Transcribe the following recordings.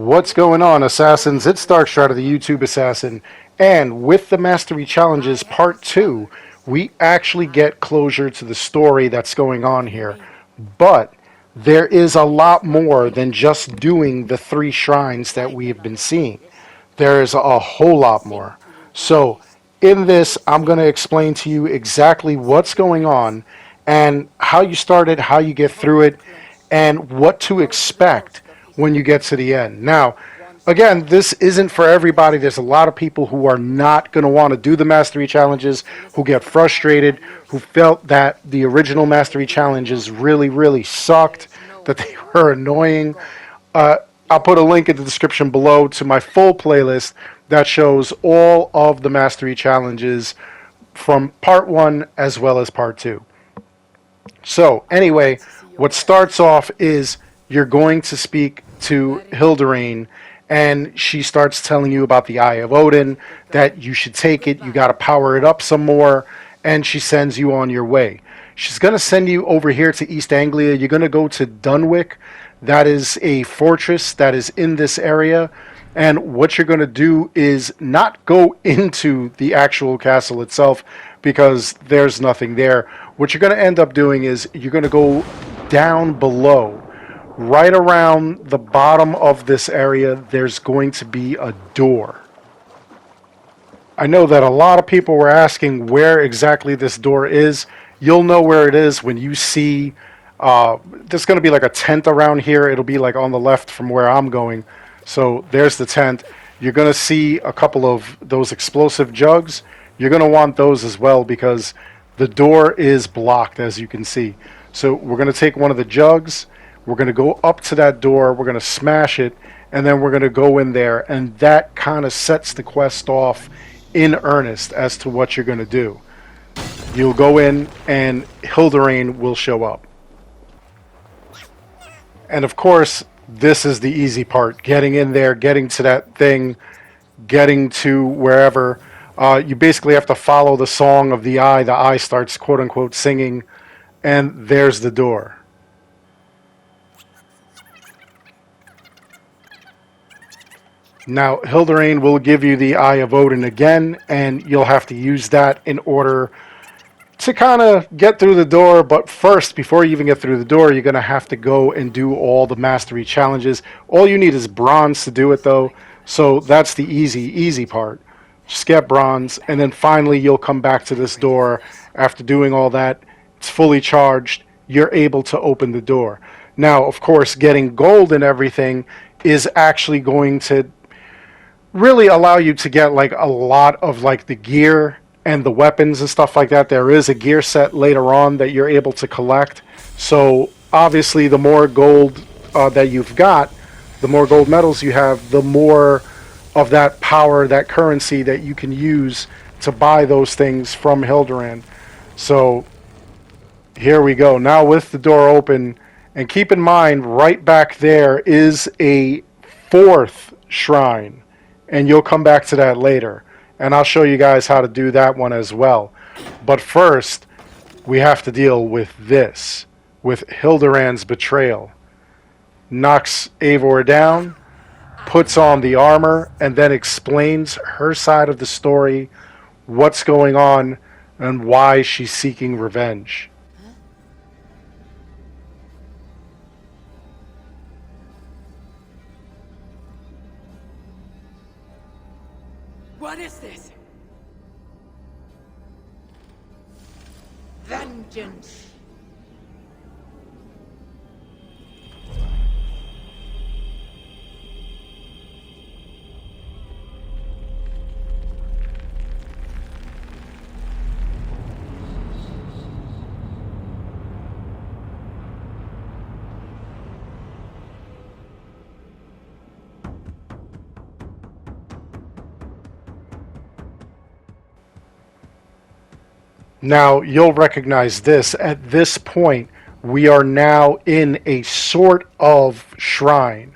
What's going on, Assassins? It's Darkstrider, the YouTube Assassin, and with the Mastery Challenges Part 2, we actually get closure to the story that's going on here. But there is a lot more than just doing the 3 shrines that we have been seeing. There is a whole lot more. So, in this, I'm going to explain to you exactly what's going on and how you started, how you get through it, and what to expect when you get to the end. Now, again, this isn't for everybody. There's a lot of people who are not going to want to do the Mastery Challenges, who get frustrated, who felt that the original Mastery Challenges really sucked, that they were annoying. I'll put a link in the description below to my full playlist that shows all of the Mastery Challenges from Part 1 as well as Part 2. So, anyway, what starts off is you're going to speak to Hildarine, and she starts telling you about the Eye of Odin, that you should take it, you got to power it up some more, and she sends you on your way. She's going to send you over here to East Anglia. You're going to go to Dunwich. That is a fortress that is in this area, and what you're going to do is not go into the actual castle itself because there's nothing there. What you're going to end up doing is you're going to go down below. Right around the bottom of this area, there's going to be a door. I know that a lot of people were asking where exactly this door is. You'll know where it is when you see, there's going to be like a tent around here. It'll be like on the left from where I'm going. So there's the tent. You're going to see a couple of those explosive jugs. You're going to want those as well because the door is blocked, as you can see. So we're going to take one of the jugs. We're going to go up to that door, we're going to smash it, and then we're going to go in there, and that kind of sets the quest off in earnest as to what you're going to do. You'll go in, and Hildarine will show up. And of course, this is the easy part, getting in there, getting to that thing, getting to wherever. You basically have to follow the song of the eye starts quote-unquote singing, and there's the door. Now, Hildarine will give you the Eye of Odin again, and you'll have to use that in order to kind of get through the door. But first, before you even get through the door, you're going to have to go and do all the Mastery Challenges. All you need is bronze to do it, though, so that's the easy part. Just get bronze, and then finally you'll come back to this door. After doing all that, it's fully charged. You're able to open the door. Now, of course, getting gold and everything is actually going to really allow you to get like a lot of like the gear and the weapons and stuff like that. There is a gear set later on that you're able to collect. So obviously the more gold that you've got, the more gold medals you have, the more of that power, that currency that you can use to buy those things from Hildarine. So here we go. Now with the door open, and keep in mind right back there is a 4th shrine. And you'll come back to that later. And I'll show you guys how to do that one as well. But first, we have to deal with this. With Hildarine's betrayal. Knocks Eivor down, puts on the armor, and then explains her side of the story, what's going on, and why she's seeking revenge. What is this? Vengeance! Now, you'll recognize this. At this point, we are now in a sort of shrine.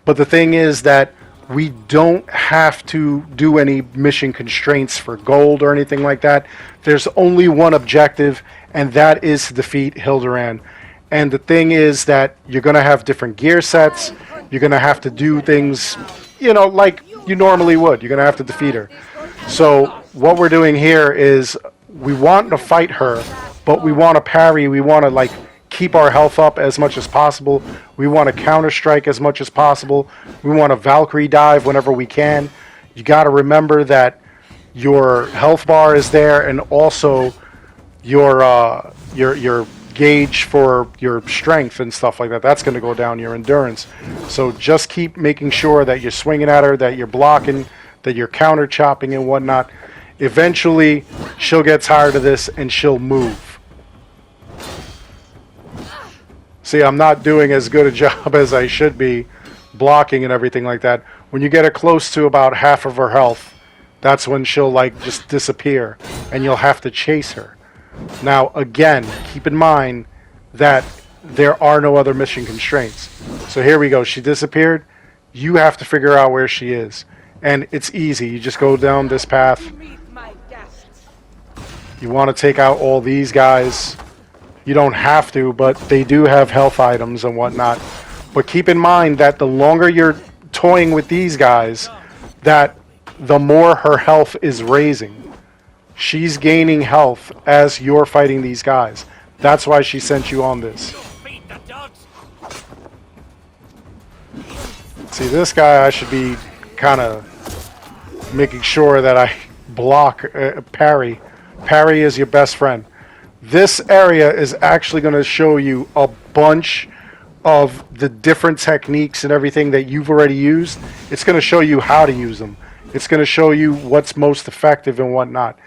But the thing is that we don't have to do any mission constraints for gold or anything like that. There's only one objective, and that is to defeat Hildarine. And the thing is that you're going to have different gear sets, you're going to have to do things, like you normally would. You're going to have to defeat her. So what we're doing here is we want to fight her, but we want to parry. We want to like keep our health up as much as possible. We want to counter strike as much as possible. We want to Valkyrie dive whenever we can. You got to remember that your health bar is there, and also your gauge for your strength and stuff like that. That's going to go down, your endurance. So just keep making sure that you're swinging at her, that you're blocking, that you're counter chopping and whatnot. Eventually, she'll get tired of this and she'll move. See, I'm not doing as good a job as I should be blocking and everything like that. When you get her close to about half of her health, that's when she'll like just disappear and you'll have to chase her. Now, again, keep in mind that there are no other mission constraints. So here we go. She disappeared. You have to figure out where she is. And it's easy. You just go down this path. You want to take out all these guys. You don't have to, but they do have health items and whatnot. But keep in mind that the longer you're toying with these guys, that the more her health is raising. She's gaining health as you're fighting these guys. That's why she sent you on this. See, this guy I should be kind of making sure that I block parry. Parry is your best friend. This area is actually going to show you a bunch of the different techniques and everything that you've already used. It's going to show you how to use them. It's going to show you what's most effective and whatnot.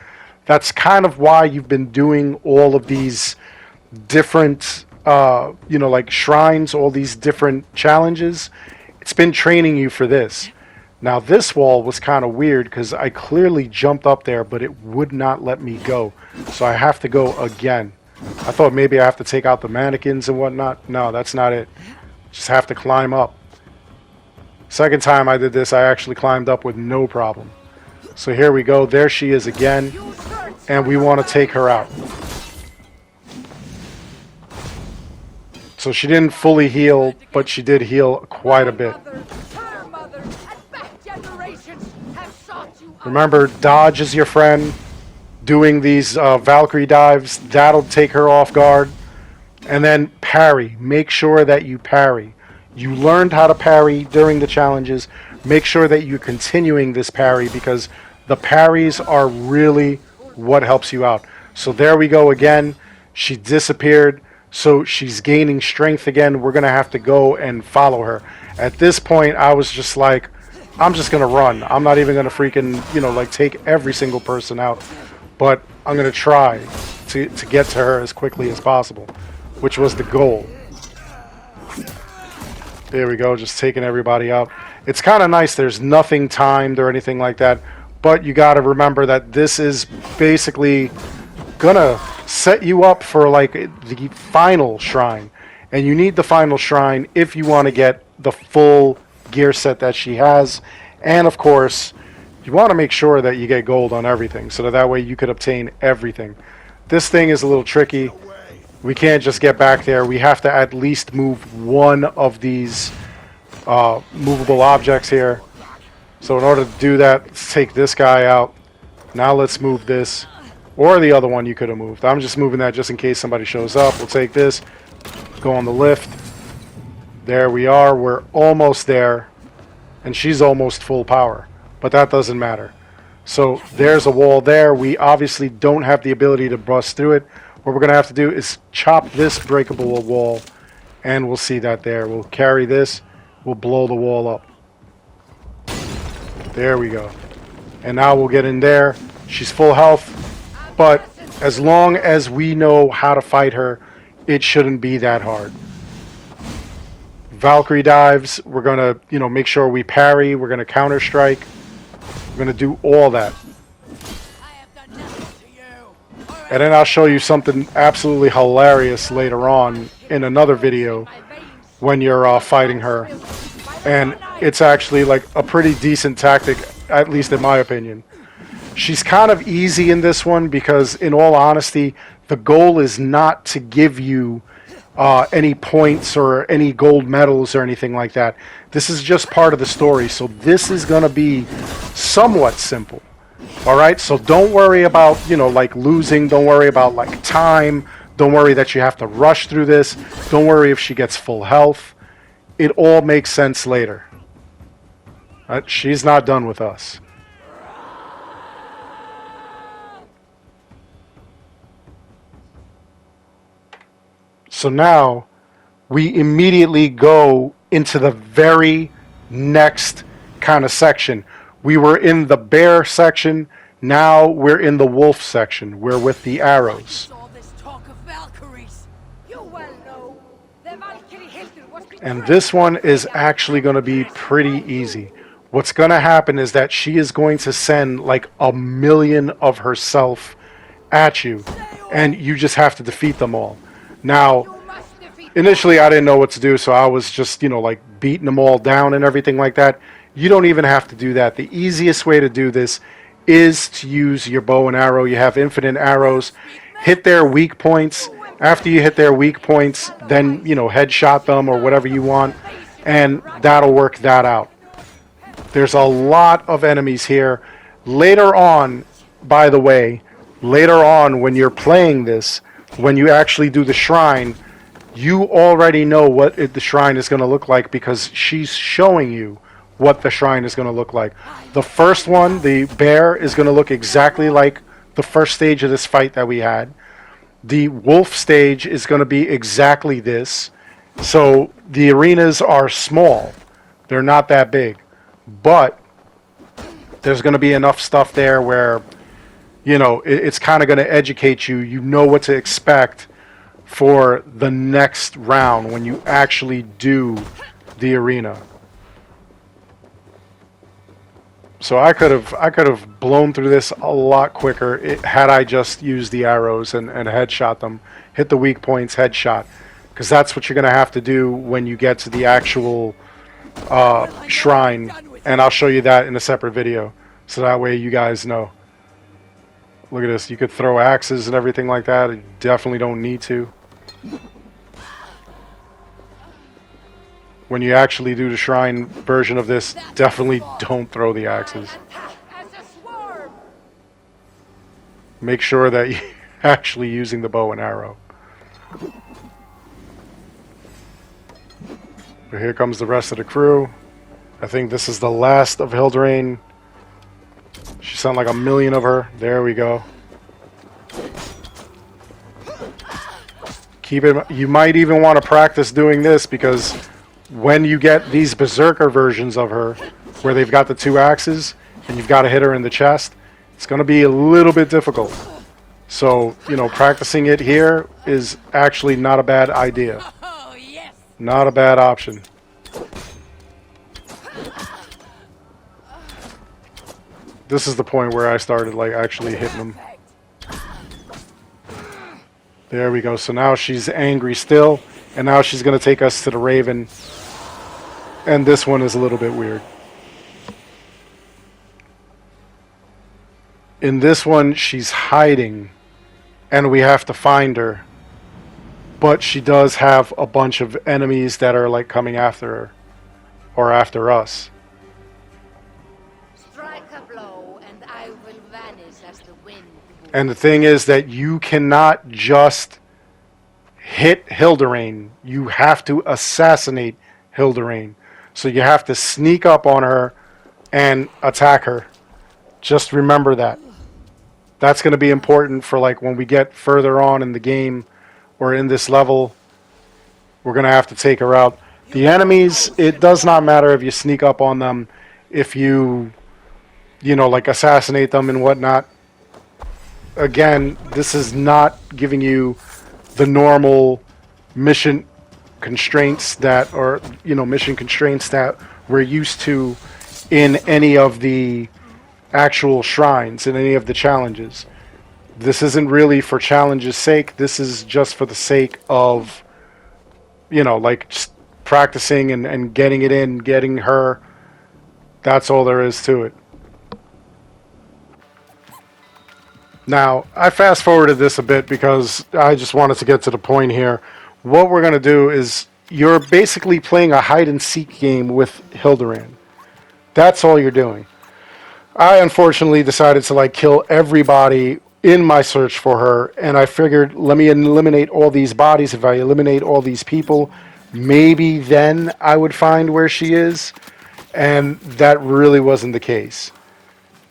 That's kind of why you've been doing all of these different, like shrines, all these different challenges. It's been training you for this. Now, this wall was kind of weird because I clearly jumped up there, but it would not let me go. So I have to go again. I thought maybe I have to take out the mannequins and whatnot. No, that's not it. Just have to climb up. Second time I did this, I actually climbed up with no problem. So here we go. There she is again. And we want to take her out. So she didn't fully heal, but she did heal quite a bit. Remember, dodge is your friend. Doing these Valkyrie dives, that'll take her off guard. And then parry. Make sure that you parry. You learned how to parry during the challenges. Make sure that you're continuing this parry because the parries are really what helps you out. So there we go again. She disappeared. So she's gaining strength again. We're going to have to go and follow her. At this point, I was just like, I'm just going to run. I'm not even going to freaking, take every single person out. But I'm going to try to get to her as quickly as possible, which was the goal. There we go, just taking everybody out. It's kind of nice. There's nothing timed or anything like that. But you got to remember that this is basically going to set you up for like the final shrine. And you need the final shrine if you want to get the full gear set that she has. And of course, you want to make sure that you get gold on everything so that way you could obtain everything. This thing is a little tricky. We can't just get back there. We have to at least move one of these movable objects here. So in order to do that, let's take this guy out. Now let's move this. Or the other one you could have moved. I'm just moving that just in case somebody shows up. We'll take this. Go on the lift. There we are. We're almost there. And she's almost full power. But that doesn't matter. So there's a wall there. We obviously don't have the ability to bust through it. What we're going to have to do is chop this breakable wall. And we'll see that there. We'll carry this. We'll blow the wall up. There we go. And now we'll get in there. She's full health. But as long as we know how to fight her, it shouldn't be that hard. Valkyrie dives. We're going to, make sure we parry. We're going to counter strike. We're going to do all that. And then I'll show you something absolutely hilarious later on in another video when you're fighting her. And it's actually like a pretty decent tactic, at least in my opinion. She's kind of easy in this one because, in all honesty, the goal is not to give you any points or any gold medals or anything like that. This is just part of the story, so this is going to be somewhat simple. All right, so don't worry about, like losing. Don't worry about like time. Don't worry that you have to rush through this. Don't worry if she gets full health. It all makes sense later. She's not done with us. So now we immediately go into the very next kind of section. We were in the bear section. Now we're in the wolf section. We're with the arrows. All this talk of Valkyries. You well know the Valkyrie Hildur was And this one is actually going to be pretty easy. What's going to happen is that she is going to send like 1,000,000 of herself at you, and you just have to defeat them all. Now, initially I didn't know what to do, so I was just, like beating them all down and everything like that. You don't even have to do that. The easiest way to do this is to use your bow and arrow. You have infinite arrows. Hit their weak points. After you hit their weak points, then, headshot them or whatever you want, and that'll work that out. There's a lot of enemies here. Later on, by the way, later on when you're playing this, when you actually do the shrine, you already know what the shrine is going to look like because she's showing you what the shrine is going to look like. The first one, the bear, is going to look exactly like the first stage of this fight that we had. The wolf stage is going to be exactly this. So the arenas are small. They're not that big. But there's going to be enough stuff there where, it's kind of going to educate you. You know what to expect for the next round when you actually do the arena. So I could have blown through this a lot quicker had I just used the arrows and headshot them, hit the weak points, headshot, because that's what you're going to have to do when you get to the actual shrine, and I'll show you that in a separate video, so that way you guys know. Look at this. You could throw axes and everything like that. You definitely don't need to. When you actually do the shrine version of this, definitely don't throw the axes. Make sure that you're actually using the bow and arrow. But here comes the rest of the crew. I think this is the last of Hildrain. She sent like 1,000,000 of her. There we go. Keep it. You might even want to practice doing this because when you get these berserker versions of her, where they've got the 2 axes and you've got to hit her in the chest, it's going to be a little bit difficult. So, practicing it here is actually not a bad idea. Oh, yes. Not a bad option. This is the point where I started like actually hitting them. There we go. So now she's angry still, and now she's going to take us to the Raven. And this one is a little bit weird. In this one, she's hiding, and we have to find her. But she does have a bunch of enemies that are like coming after her, or after us. Strike a blow, and I will vanish as the wind. And the thing is that you cannot just hit Hildrain. You have to assassinate Hildrain. So you have to sneak up on her and attack her. Just remember that. That's going to be important for like when we get further on in the game or in this level. We're going to have to take her out. The enemies, it does not matter if you sneak up on them, if you like assassinate them and whatnot. Again, this is not giving you the normal mission constraints that we're used to in any of the actual shrines, in any of the challenges. This isn't really for challenge's sake. This is just for the sake of, like just practicing and getting it in, getting her. That's all there is to it. Now, I fast forwarded this a bit because I just wanted to get to the point here. what we're going to do is you're basically playing a hide and seek game with Hildebrand. That's all you're doing. I unfortunately decided to like kill everybody in my search for her, and I figured let me eliminate all these bodies. If I eliminate all these people, maybe then I would find where she is, and that really wasn't the case.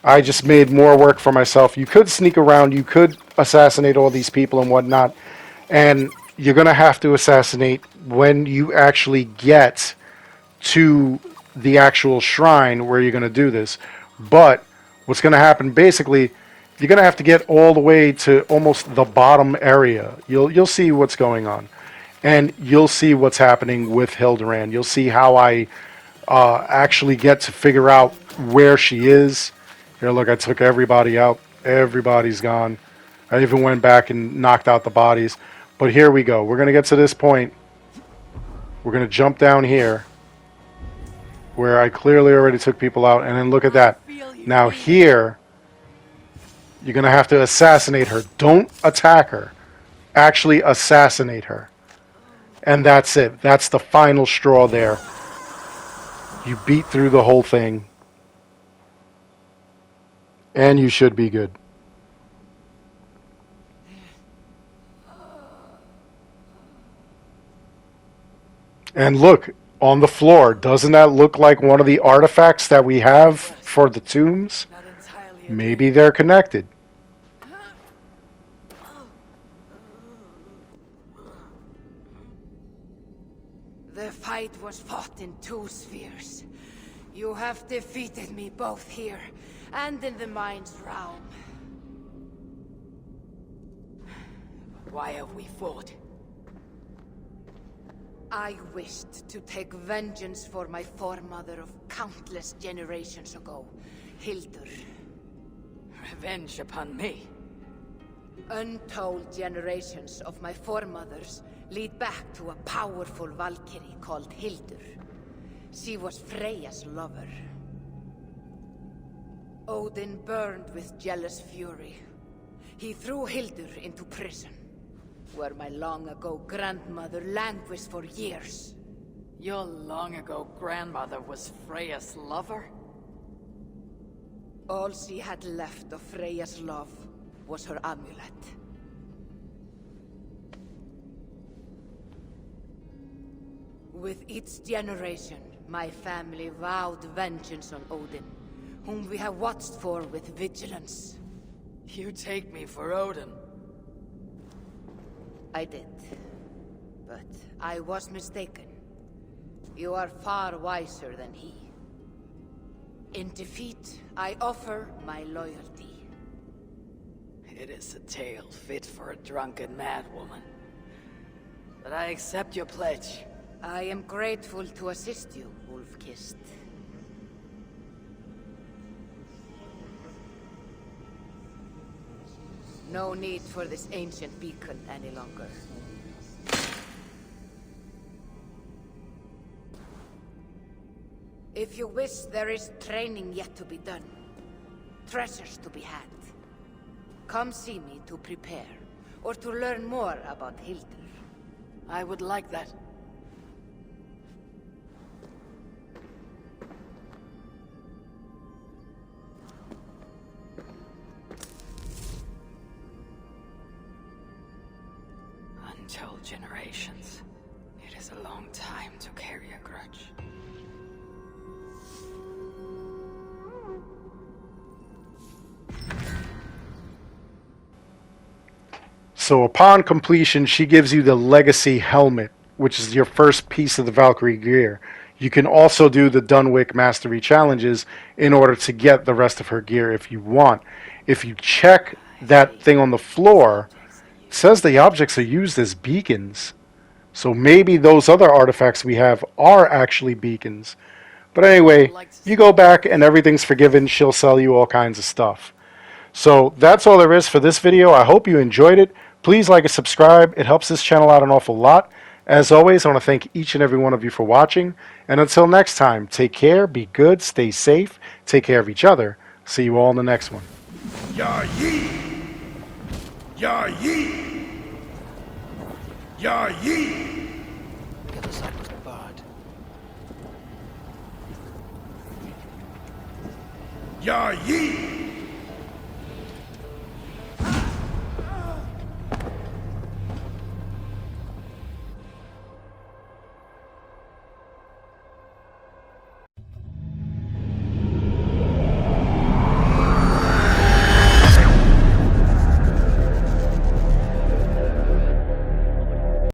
I just made more work for myself. You could sneak around, you could assassinate all these people and whatnot, and you're going to have to assassinate when you actually get to the actual shrine where you're going to do this. But what's going to happen basically, you're going to have to get all the way to almost the bottom area. You'll see what's going on, and you'll see what's happening with Hildebrand. You'll see how I actually get to figure out where she is. Here, look, I took everybody out. Everybody's gone. I even went back and knocked out the bodies. But here we go. We're going to get to this point. We're going to jump down here where I clearly already took people out. And then look at that. Now here, you're going to have to assassinate her. Don't attack her. Actually assassinate her. And that's it. That's the final straw there. You beat through the whole thing. And you should be good. And look, on the floor, doesn't that look like one of the artifacts that we have for the tombs? Maybe they're connected. The fight was fought in two spheres. You have defeated me both here and in the mind's realm. Why have we fought? I wished to take vengeance for my foremother of countless generations ago, Hildur. Revenge upon me? Untold generations of my foremothers lead back to a powerful Valkyrie called Hildur. She was Freyja's lover. Odin burned with jealous fury. He threw Hildur into prison, where my long-ago grandmother languished for years. Your long-ago grandmother was Freyja's lover? All she had left of Freyja's love was her amulet. With each generation, my family vowed vengeance on Odin, whom we have watched for with vigilance. You take me for Odin. I did. But I was mistaken. You are far wiser than he. In defeat, I offer my loyalty. It is a tale fit for a drunken madwoman. But I accept your pledge. I am grateful to assist you, Wolf-Kissed. No need for this ancient beacon any longer. If you wish, there is training yet to be done. Treasures to be had. Come see me to prepare, or to learn more about Hildur. I would like that. Untold generations. It is a long time to carry a grudge. So upon completion, she gives you the Legacy Helmet, which is your first piece of the Valkyrie gear. You can also do the Dunwick Mastery Challenges in order to get the rest of her gear if you want. If you check that thing on the floor, it says the objects are used as beacons. So maybe those other artifacts we have are actually beacons. But anyway, you go back and everything's forgiven. She'll sell you all kinds of stuff. So that's all there is for this video. I hope you enjoyed it. Please like and subscribe. It helps this channel out an awful lot. As always, I want to thank each and every one of you for watching. And until next time, take care, be good, stay safe, take care of each other. See you all in the next one. Ya Yi! Ya Yi! Ya Yi! Get us up with the bird. Ya Yi!